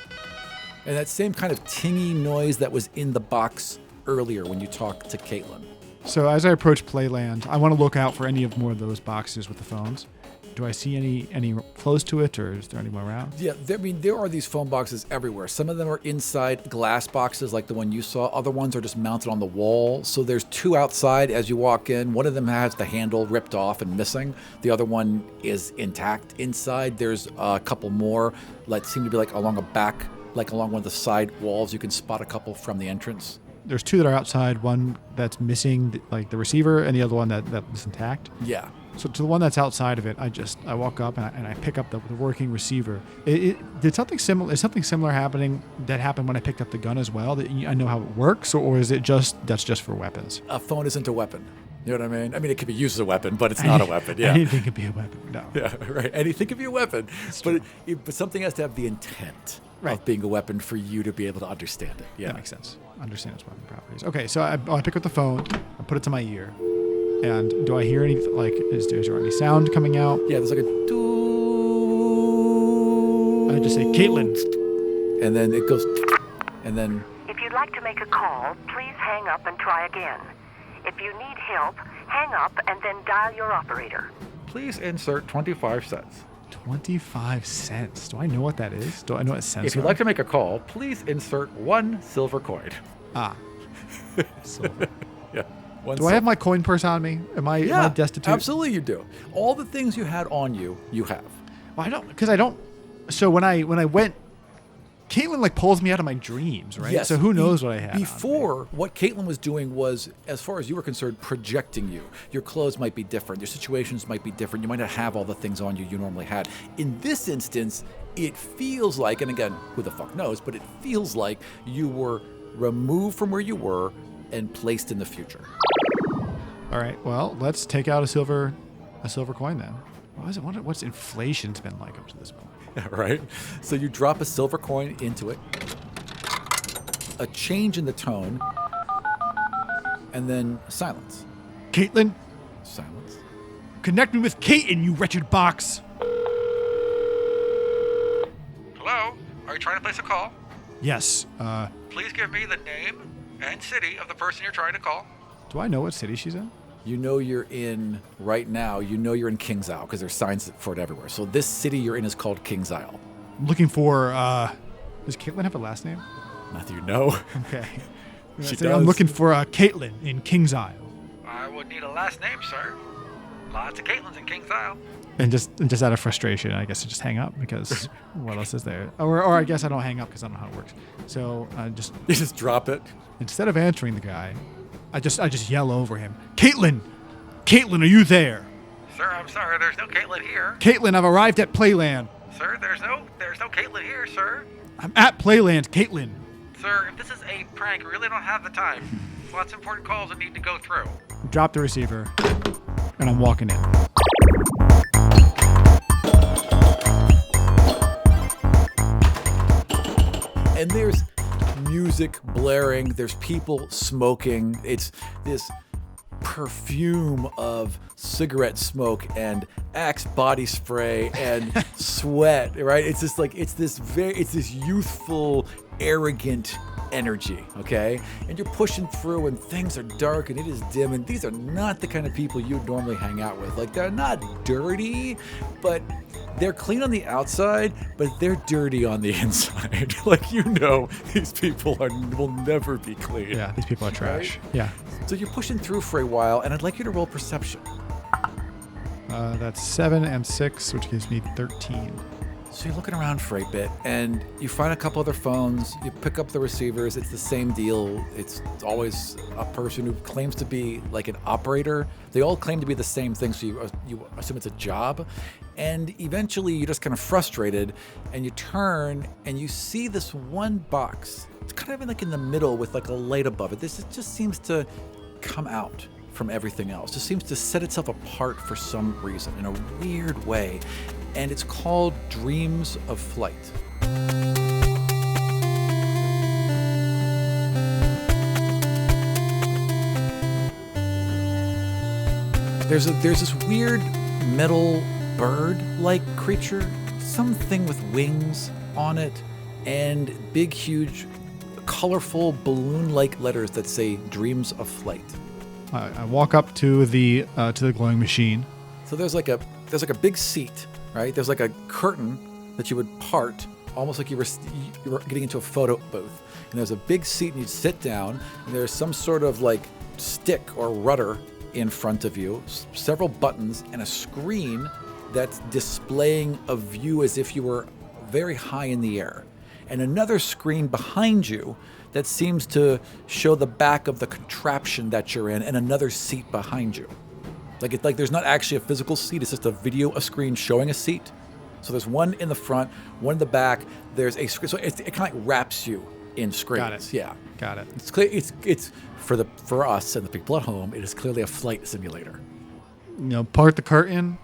And that same kind of tingy noise that was in the box earlier when you talked to Caitlyn. So as I approach Playland, I want to look out for any of more of those boxes with the phones. Do I see any close to it, or is there anyone around? Yeah, there are these phone boxes everywhere. Some of them are inside glass boxes like the one you saw. Other ones are just mounted on the wall. So there's 2 outside as you walk in. One of them has the handle ripped off and missing. The other one is intact. Inside, there's a couple more that seem to be like along a back, like along one of the side walls. You can spot a couple from the entrance. There's 2 that are outside, one that's missing like the receiver, and the other one that is intact. Yeah. So to the one that's outside of it, I walk up and I pick up the working receiver. Did something similar? Is something similar happening that happened when I picked up the gun as well? That I know how it works, or is it that's just for weapons? A phone isn't a weapon. You know what I mean? I mean, it can be used as a weapon, but it's not a weapon. Yeah. Anything could be a weapon. No. Yeah, right. Anything can be a weapon, but something has to have the intent of being a weapon for you to be able to understand it. Yeah, that makes sense. Understand its weapon properties. Okay, so I pick up the phone, I put it to my ear. And do I hear any, like, is there any sound coming out? Yeah, there's like a doo. I just say, Caitlyn. And then it goes, and then. If you'd like to make a call, please hang up and try again. If you need help, hang up and then dial your operator. Please insert 25 cents. 25 cents. Do I know what that is? Do I know what cents If you'd like to make a call, please insert 1 silver coin. Ah. Silver. Yeah. Do I have my coin purse on me? Am I destitute? Absolutely you do. All the things you had on you, you have. Well, I don't. So when I went, Caitlyn like pulls me out of my dreams, right? Yes. So who knows what I had Before, what Caitlyn was doing was, as far as you were concerned, projecting you. Your clothes might be different. Your situations might be different. You might not have all the things on you normally had. In this instance, it feels like, and again, who the fuck knows, but it feels like you were removed from where you were and placed in the future. All right. Well, let's take out a silver coin then. What's inflation's been like up to this point? Right. So you drop a silver coin into it. A change in the tone, and then silence. Caitlyn, Silence. connect me with Caitlyn, you wretched box. Hello? Are you trying to place a call? Yes. Please give me the name and city of the person you're trying to call. Do I know what city she's in? You know you're in, right now, you know you're in King's Isle because there's signs for it everywhere. So this city you're in is called King's Isle. I'm looking for, does Caitlyn have a last name? Not that you know. Okay. She So does. I'm looking for Caitlyn in King's Isle. I would need a last name, sir. Lots of Caitlyns in King's Isle. And just out of frustration, I guess I just hang up because what else is there? Or I guess I don't hang up because I don't know how it works. So You just drop it. instead of answering the guy, I just yell over him, Caitlyn, are you there? Sir, I'm sorry, there's no Caitlyn here. Caitlyn, I've arrived at Playland. Sir, there's no Caitlyn here, sir. I'm at Playland, Caitlyn. Sir, if this is a prank, we really don't have the time. Lots of important calls that need to go through. Drop the receiver. and I'm walking in. And there's music blaring, there's people smoking. It's this perfume of cigarette smoke and Axe body spray and sweat, right? It's just like it's this youthful, arrogant energy, okay? And you're pushing through and things are dark and it is dim, and these are not the kind of people you would normally hang out with. Like, they're not dirty, but they're clean on the outside, but they're dirty on the inside. Like, you know, these people will never be clean. Yeah, these people are trash. Right? Yeah. So you're pushing through for a while, and I'd like you to roll perception. That's 7 and 6, which gives me 13. So you're looking around for a bit, and you find a couple other phones. You pick up the receivers. It's the same deal. It's always a person who claims to be like an operator. They all claim to be the same thing, so you assume it's a job. And eventually, you're just kind of frustrated, and you turn, and you see this one box. It's kind of like in the middle with like a light above it. This just seems to come out from everything else. Just seems to set itself apart for some reason in a weird way. And it's called Dreams of Flight. There's this weird metal bird-like creature, something with wings on it, and big, huge, colorful balloon-like letters that say Dreams of Flight. I walk up to the glowing machine. So there's like a big seat, right? There's like a curtain that you would part, almost like you were getting into a photo booth. And there's a big seat, and you sit down, and there's some sort of like stick or rudder in front of you, several buttons, and a screen that's displaying a view as if you were very high in the air. And another screen behind you that seems to show the back of the contraption that you're in, and another seat behind you. Like there's not actually a physical seat, it's just a screen showing a seat. So there's one in the front, one in the back, there's a screen, so it kind of like wraps you in screens. Got it. Yeah. Got it. It's clear, it's for us and the people at home, it is clearly a flight simulator. Part the curtain.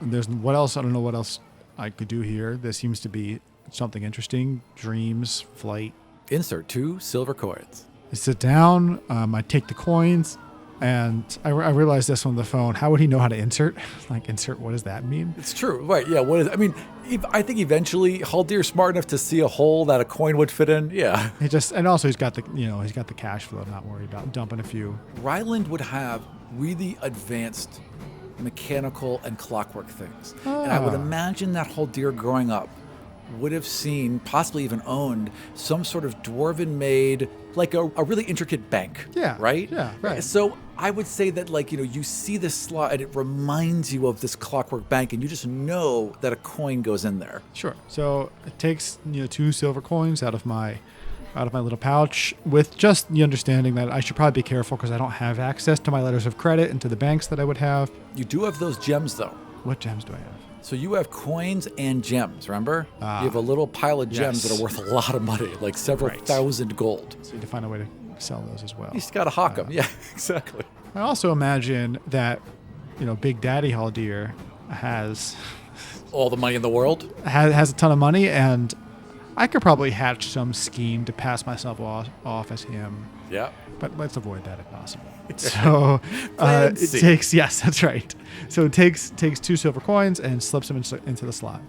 There's what else? I don't know what else I could do here. There seems to be something interesting. Dreams, flight. Insert 2 silver coins. I sit down. I take the coins, and I realize this on the phone. How would he know how to insert? Like, insert, what does that mean? It's true, right? Yeah. I think eventually Haldir's smart enough to see a hole that a coin would fit in. Yeah. And also he's got the cash flow. Not worried about dumping a few. Ryland would have really advanced mechanical and clockwork things, and I would imagine that Haldir growing up would have seen, possibly even owned, some sort of dwarven-made, like a really intricate bank. Yeah. Right? Yeah, right. So I would say that, you see this slot and it reminds you of this clockwork bank, and you just know that a coin goes in there. Sure. So it takes 2 silver coins out of my little pouch, with just the understanding that I should probably be careful because I don't have access to my letters of credit and to the banks that I would have. You do have those gems, though. What gems do I have? So you have coins and gems, remember? You have a little pile of gems that are worth a lot of money, like several thousand gold. So you need to find a way to sell those as well. You just got to hawk them. Yeah, exactly. I also imagine that, Big Daddy Haldir has all the money in the world. Has a ton of money, and I could probably hatch some scheme to pass myself off as him. Yeah. But let's avoid that if possible. So it takes, yes, that's right. So it takes 2 silver coins and slips them into the slot.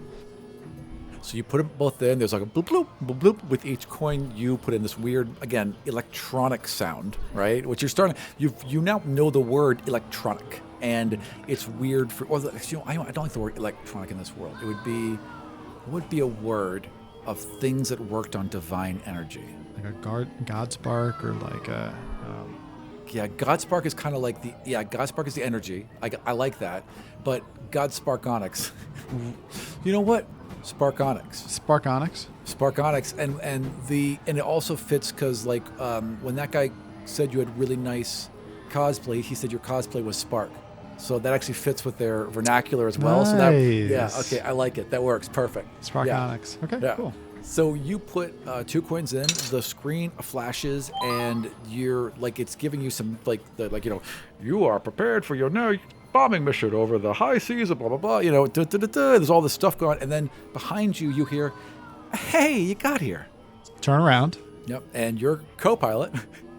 So you put them both in. There's like a bloop, bloop, bloop, bloop. With each coin, you put in this weird, again, electronic sound, right? Which you're starting, you now know the word electronic. And it's weird for, I don't like the word electronic in this world. It would be a word of things that worked on divine energy. Like a Godspark, or like a... Yeah, Godspark is kind of like Godspark is the energy. I like that. But Godsparkonics. You know what? Sparkonics. And it also fits because when that guy said you had really nice cosplay, he said your cosplay was Spark. So that actually fits with their vernacular as well. Nice. So okay, I like it. That works. Perfect. Sparkonics. Yeah. Okay, cool. So you put 2 coins in, the screen flashes, and you're it's giving you some you are prepared for your bombing mission over the high seas, blah, blah, blah. You know, there's all this stuff going on. And then behind you, you hear, hey, you got here. Turn around. Yep. And your co-pilot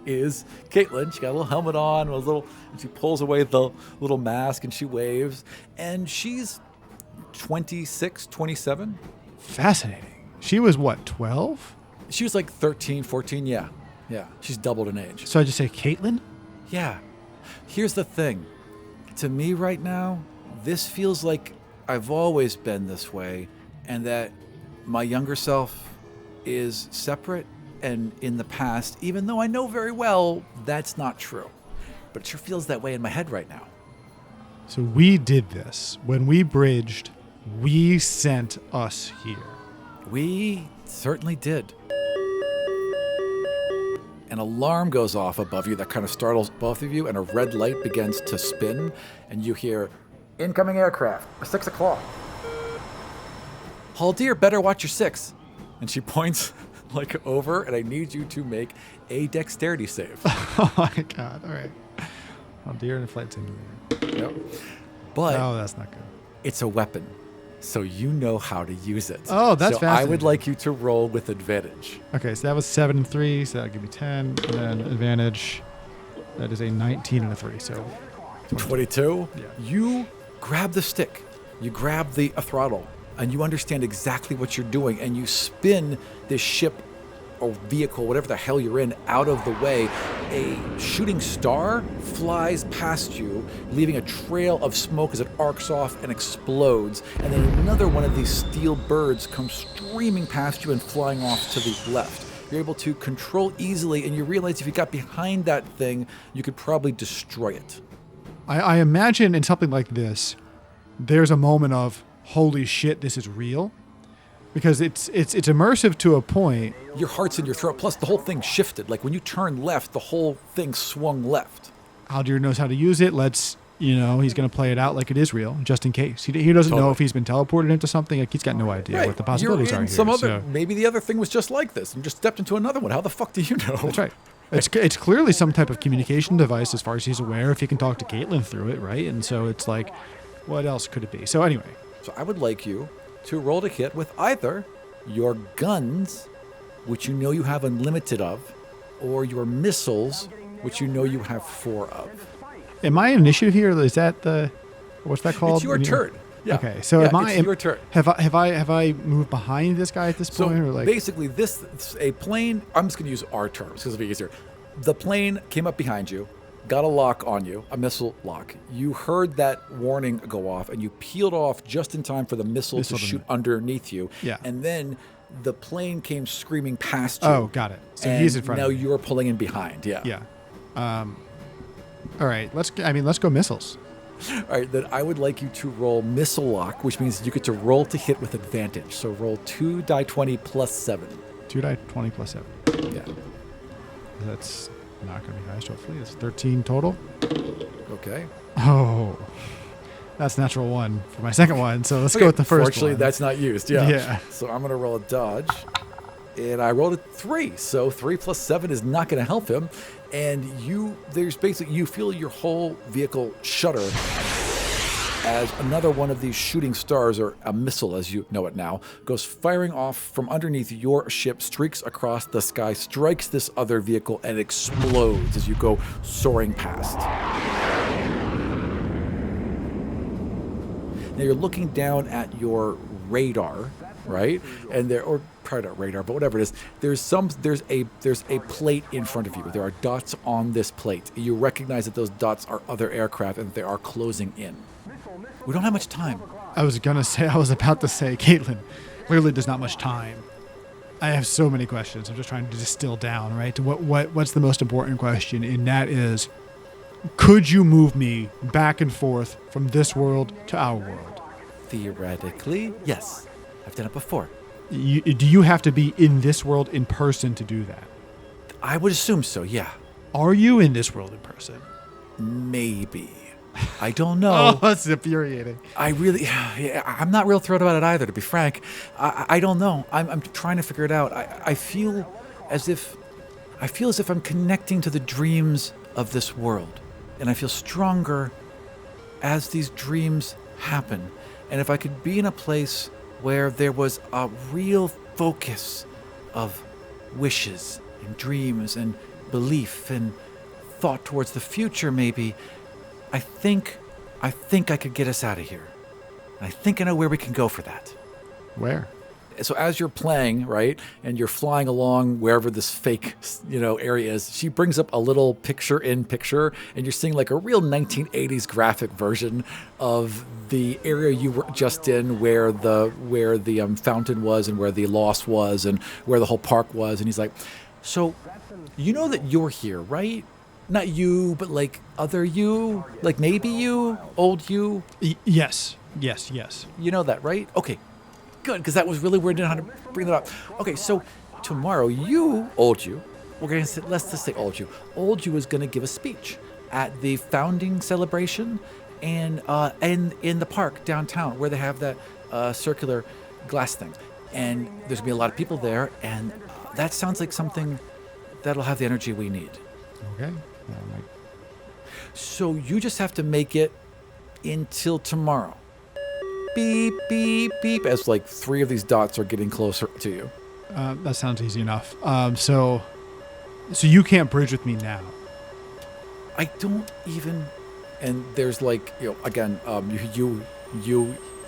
is Caitlyn. She got a little helmet on, and she pulls away the little mask and she waves. And she's 26, 27. Fascinating. She was what, 12? She was like 13, 14. Yeah. Yeah. She's doubled in age. So I just say Caitlyn? Yeah. Here's the thing. To me right now, this feels like I've always been this way, and that my younger self is separate and in the past, even though I know very well that's not true. But it sure feels that way in my head right now. So we did this. When we bridged, we sent us here. We certainly did. An alarm goes off above you that kind of startles both of you, and a red light begins to spin, and you hear, incoming aircraft, 6 o'clock. Haldir, better watch your 6. And she points like over, and I need you to make a dexterity save. Oh my God. All right. Haldir in a flight simulator. Yep. But no, that's not good. It's a weapon, so you know how to use it. Oh, that's so I would fascinating. like you to roll with advantage. Okay, so that was 7 and 3, so that'll give me 10. And then advantage, that is a 19 and a 3, so 22? Yeah. You grab the stick, you grab the throttle, and you understand exactly what you're doing, and you spin this ship or vehicle, whatever the hell you're in, out of the way. A shooting star flies past you, leaving a trail of smoke as it arcs off and explodes, and then another one of these steel birds comes streaming past you and flying off to the left. You're able to control easily, and you realize if you got behind that thing, you could probably destroy it. I imagine in something like this, there's a moment of, holy shit, this is real. Because it's immersive to a point. Your heart's in your throat. Plus, the whole thing shifted. Like when you turned left, the whole thing swung left. Haldir knows how to use it. He's going to play it out like it is real, just in case. He doesn't know if he's been teleported into something. Like he's got no idea what the possibilities are here. Maybe the other thing was just like this and just stepped into another one. How the fuck do you know? That's right. It's clearly some type of communication device as far as he's aware, if he can talk to Caitlyn through it, right? And so it's like, what else could it be? So anyway. So I would like you to roll to hit with either your guns, which you know you have unlimited of, or your missiles, which you know you have 4 of. Am I initiative here? Is that what's that called? It's your turn. Yeah. Okay, so it's your turn. Have I moved behind this guy at this point? So or like? basically, a plane. I'm just going to use our terms because it'll be easier. The plane came up behind you, got a lock on you, a missile lock. You heard that warning go off, and you peeled off just in time for the missile to shoot underneath you. Yeah. And then the plane came screaming past you. Oh, got it. So he's in front of me. Now you're pulling in behind. Yeah. Yeah. All right. Let's go missiles. All right. Then I would like you to roll missile lock, which means you get to roll to hit with advantage. So roll 2 die 20 plus 7. 2 die 20 plus 7. Yeah. That's not going to be high, hopefully. It's 13 total. Okay. Oh, that's natural 1 for my second one. So let's go with the first Fortunately, one. that's not used. Yeah. Yeah. So I'm going to roll a dodge. And I rolled a 3. So 3 plus 7 is not going to help him. And you feel your whole vehicle shudder as another one of these shooting stars, or a missile as you know it now, goes firing off from underneath your ship, streaks across the sky, strikes this other vehicle, and explodes as you go soaring past. Now you're looking down at your radar, right? And or probably not radar, but whatever it is, there's a plate in front of you. There are dots on this plate. You recognize that those dots are other aircraft and they are closing in. We don't have much time. I was about to say, Caitlyn, clearly there's not much time. I have so many questions. I'm just trying to distill down, right? To what's the most important question? And that is, could you move me back and forth from this world to our world? Theoretically, yes. I've done it before. Do you have to be in this world in person to do that? I would assume so, yeah. Are you in this world in person? Maybe. I don't know. Oh, that's infuriating. I'm not real thrilled about it either, to be frank. I don't know. I'm trying to figure it out. I feel as if I'm connecting to the dreams of this world, and I feel stronger as these dreams happen. And if I could be in a place where there was a real focus of wishes and dreams and belief and thought towards the future, maybe, I think I could get us out of here. And I think I know where we can go for that. Where? So as you're playing, right, and you're flying along wherever this fake, area is, she brings up a little picture-in-picture, and you're seeing like a real 1980s graphic version of the area you were just in, where the fountain was, and where the lost was, and where the whole park was. And he's like, "So, you know that you're here, right? Not you, but like other you, like maybe you, old you." Yes. You know that, right? Okay. Good, because that was really weird. I didn't know how to bring that up. Okay, so tomorrow, let's just say old you is going to give a speech at the founding celebration and in the park downtown where they have that circular glass thing. And there's going to be a lot of people there, and that sounds like something that'll have the energy we need. Okay. So you just have to make it until tomorrow. Beep, beep, beep, as like 3 of these dots are getting closer to you. That sounds easy enough. So you can't bridge with me now. I don't even, and there's like, again, you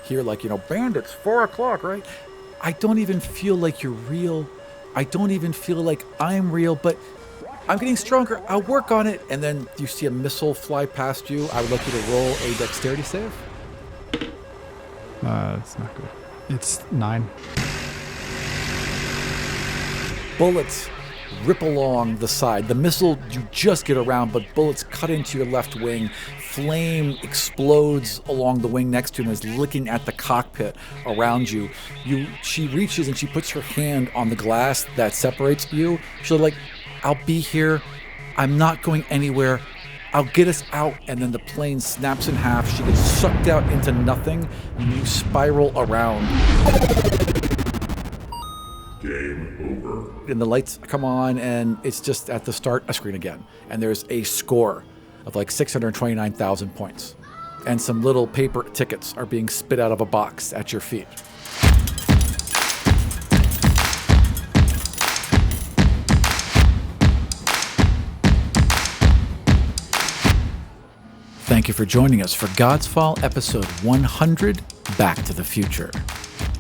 hear like, bandits, 4 o'clock, right? I don't even feel like you're real. I don't even feel like I'm real, but I'm getting stronger. I'll work on it. And then you see a missile fly past you. I would like you to roll a dexterity save. It's not good. It's 9. Bullets rip along the side. The missile, you just get around, but bullets cut into your left wing. Flame explodes along the wing next to him and is licking at the cockpit around you. She reaches and she puts her hand on the glass that separates you. She's like, "I'll be here. I'm not going anywhere. I'll get us out." And then the plane snaps in half. She gets sucked out into nothing, and you spiral around. Game over. And the lights come on, and it's just at the start a screen again. And there's a score of like 629,000 points. And some little paper tickets are being spit out of a box at your feet. Thank you for joining us for Godsfall episode 100, Back to the Future.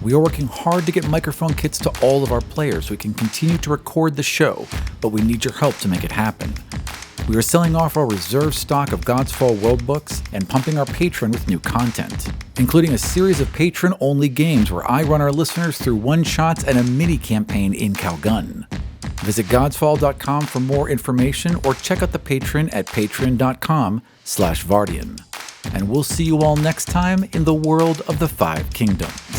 We are working hard to get microphone kits to all of our players so we can continue to record the show, but we need your help to make it happen. We are selling off our reserve stock of Godsfall World Books and pumping our Patreon with new content, including a series of patron-only games where I run our listeners through one-shots and a mini-campaign in Khalgun. Visit godsfall.com for more information or check out the Patreon at patreon.com/Vartian. And we'll see you all next time in the world of the 5 Kingdoms.